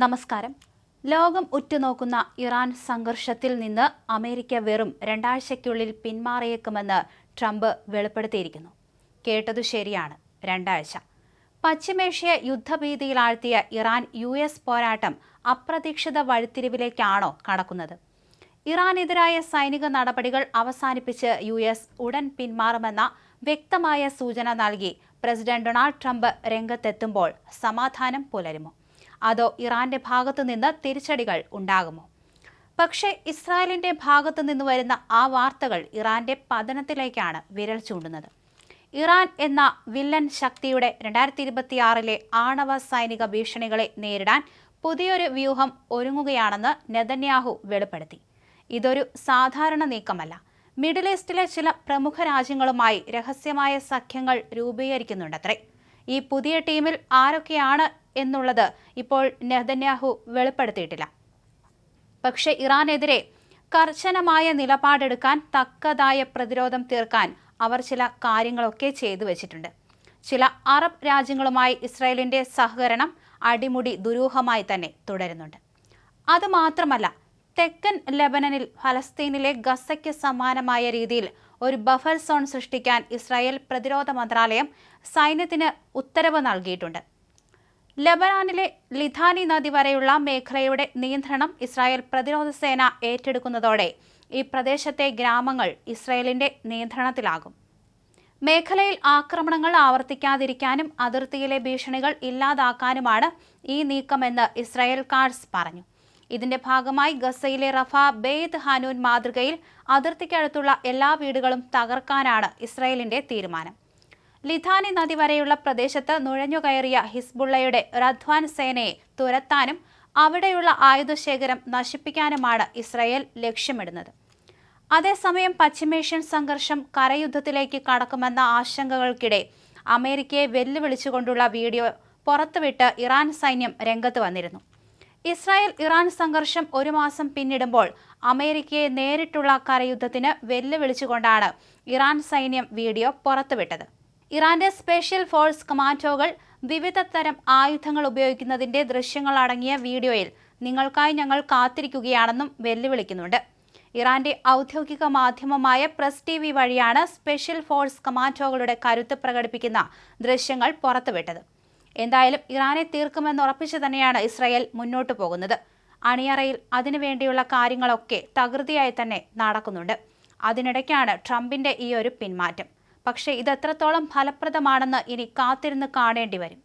നമസ്കാരം. ലോകം ഉറ്റുനോക്കുന്ന ഇറാൻ സംഘർഷത്തിൽ നിന്ന് അമേരിക്ക വെറും 2 ആഴ്ചയ്ക്കുള്ളിൽ പിന്മാറിയേക്കുമെന്ന് ട്രംപ് വെളിപ്പെടുത്തിയിരിക്കുന്നു. കേട്ടതു ശരിയാണ്, 2 ആഴ്ച. പശ്ചിമേഷ്യ യുദ്ധഭീതിയിലാഴ്ത്തിയ ഇറാൻ US പോരാട്ടം അപ്രതീക്ഷിത വഴിത്തിരിവിലേക്കാണോ കടക്കുന്നത്? ഇറാനെതിരായ സൈനിക നടപടികൾ അവസാനിപ്പിച്ച് US ഉടൻ പിന്മാറുമെന്ന വ്യക്തമായ സൂചന നൽകി പ്രസിഡന്റ് ഡൊണാൾഡ് ട്രംപ് രംഗത്തെത്തുമ്പോൾ സമാധാനം പുലരുമോ? അതോ ഇറാന്റെ ഭാഗത്തു നിന്ന് തിരിച്ചടികൾ ഉണ്ടാകുമോ? പക്ഷേ ഇസ്രായേലിന്റെ ഭാഗത്തു നിന്ന് വരുന്ന ആ വാർത്തകൾ ഇറാന്റെ പതനത്തിലേക്കാണ് വിരൽ ചൂണ്ടുന്നത്. ഇറാൻ എന്ന വില്ലൻ ശക്തിയുടെ 2026 ആണവ സൈനിക ഭീഷണികളെ നേരിടാൻ പുതിയൊരു വ്യൂഹം ഒരുങ്ങുകയാണെന്ന് നെതന്യാഹു വെളിപ്പെടുത്തി. ഇതൊരു സാധാരണ നീക്കമല്ല. മിഡിൽ ഈസ്റ്റിലെ ചില പ്രമുഖ രാജ്യങ്ങളുമായി രഹസ്യമായ സഖ്യങ്ങൾ രൂപീകരിക്കുന്നുണ്ടത്രേ. ഈ പുതിയ ടീമിൽ ആരൊക്കെയാണ് എന്നുള്ളത് ഇപ്പോൾ നെതന്യാഹു വെളിപ്പെടുത്തിയിട്ടില്ല. പക്ഷേ ഇറാനെതിരെ കർശനമായ നിലപാടെടുക്കാൻ തക്കതായ പ്രതിരോധം തീർക്കാൻ അവർ ചില കാര്യങ്ങളൊക്കെ ചെയ്തു വെച്ചിട്ടുണ്ട്. ചില അറബ് രാജ്യങ്ങളുമായി ഇസ്രായേലിന്റെ സഹകരണം അടിമുടി ദുരൂഹമായി തന്നെ തുടരുന്നുണ്ട്. അതുമാത്രമല്ല, തെക്കൻ ലെബനനിൽ ഫലസ്തീനിലെ ഗസയ്ക്ക് സമാനമായ രീതിയിൽ ഒരു ബഫർ സോൺ സൃഷ്ടിക്കാൻ ഇസ്രായേൽ പ്രതിരോധ മന്ത്രാലയം സൈന്യത്തിന് ഉത്തരവ് നൽകിയിട്ടുണ്ട്. ലെബനാനിലെ ലിഥാനി നദി വരെയുള്ള മേഖലയുടെ നിയന്ത്രണം ഇസ്രായേൽ പ്രതിരോധ സേന ഏറ്റെടുക്കുന്നതോടെ ഈ പ്രദേശത്തെ ഗ്രാമങ്ങൾ ഇസ്രായേലിന്റെ നിയന്ത്രണത്തിലാകും. മേഖലയിൽ ആക്രമണങ്ങൾ ആവർത്തിക്കാതിരിക്കാനും അതിർത്തിയിലെ ഭീഷണികൾ ഇല്ലാതാക്കാനുമാണ് ഈ നീക്കമെന്ന് ഇസ്രായേൽ കാർഡ്സ് പറഞ്ഞു. ഇതിന്റെ ഭാഗമായി ഗസയിലെ റഫ ബെയ്ത് ഹനൂൻ മാതൃകയിൽ അതിർത്തിക്കടുത്തുള്ള എല്ലാ വീടുകളും തകർക്കാനാണ് ഇസ്രായേലിന്റെ തീരുമാനം. ലിഥാനി നദി വരെയുള്ള പ്രദേശത്ത് നുഴഞ്ഞുകയറിയ ഹിസ്ബുള്ളയുടെ റദ്വാൻ സേനയെ തുരത്താനും അവിടെയുള്ള ആയുധശേഖരം നശിപ്പിക്കാനുമാണ് ഇസ്രായേൽ ലക്ഷ്യമിടുന്നത്. അതേസമയം പശ്ചിമേഷ്യൻ സംഘർഷം കരയുദ്ധത്തിലേക്ക് കടക്കുമെന്ന ആശങ്കകൾക്കിടെ അമേരിക്കയെ വെല്ലുവിളിച്ചുകൊണ്ടുള്ള വീഡിയോ പുറത്തുവിട്ട് ഇറാൻ സൈന്യം രംഗത്ത് വന്നിരുന്നു. ഇസ്രായേൽ ഇറാൻ സംഘർഷം 1 മാസം പിന്നിടുമ്പോൾ അമേരിക്കയെ നേരിട്ടുള്ള കരയുദ്ധത്തിന് വെല്ലുവിളിച്ചുകൊണ്ടാണ് ഇറാൻ സൈന്യം വീഡിയോ പുറത്തുവിട്ടത്. ഇറാന്റെ സ്പെഷ്യൽ ഫോഴ്സ് കമാൻഡോകൾ വിവിധ തരം ആയുധങ്ങൾ ഉപയോഗിക്കുന്നതിന്റെ ദൃശ്യങ്ങളടങ്ങിയ വീഡിയോയിൽ നിങ്ങൾക്കായി ഞങ്ങൾ കാത്തിരിക്കുകയാണെന്നും വെല്ലുവിളിക്കുന്നുണ്ട്. ഇറാന്റെ ഔദ്യോഗിക മാധ്യമമായ പ്രസ് TV വഴിയാണ് സ്പെഷ്യൽ ഫോഴ്സ് കമാൻഡോകളുടെ കരുത്ത് പ്രകടിപ്പിക്കുന്ന ദൃശ്യങ്ങൾ പുറത്തുവിട്ടത്. എന്തായാലും ഇറാനെ തീർക്കുമെന്നുറപ്പിച്ച് തന്നെയാണ് ഇസ്രായേൽ മുന്നോട്ടു പോകുന്നത്. അണിയറയിൽ അതിനുവേണ്ടിയുള്ള കാര്യങ്ങളൊക്കെ തകൃതിയായി തന്നെ നടക്കുന്നുണ്ട്. അതിനിടയ്ക്കാണ് ട്രംപിന്റെ ഈ ഒരു പിന്മാറ്റം. പക്ഷേ ഇത് എത്രത്തോളം ഫലപ്രദമാണെന്ന് ഇനി കാത്തിരുന്ന് കാണേണ്ടി വരും.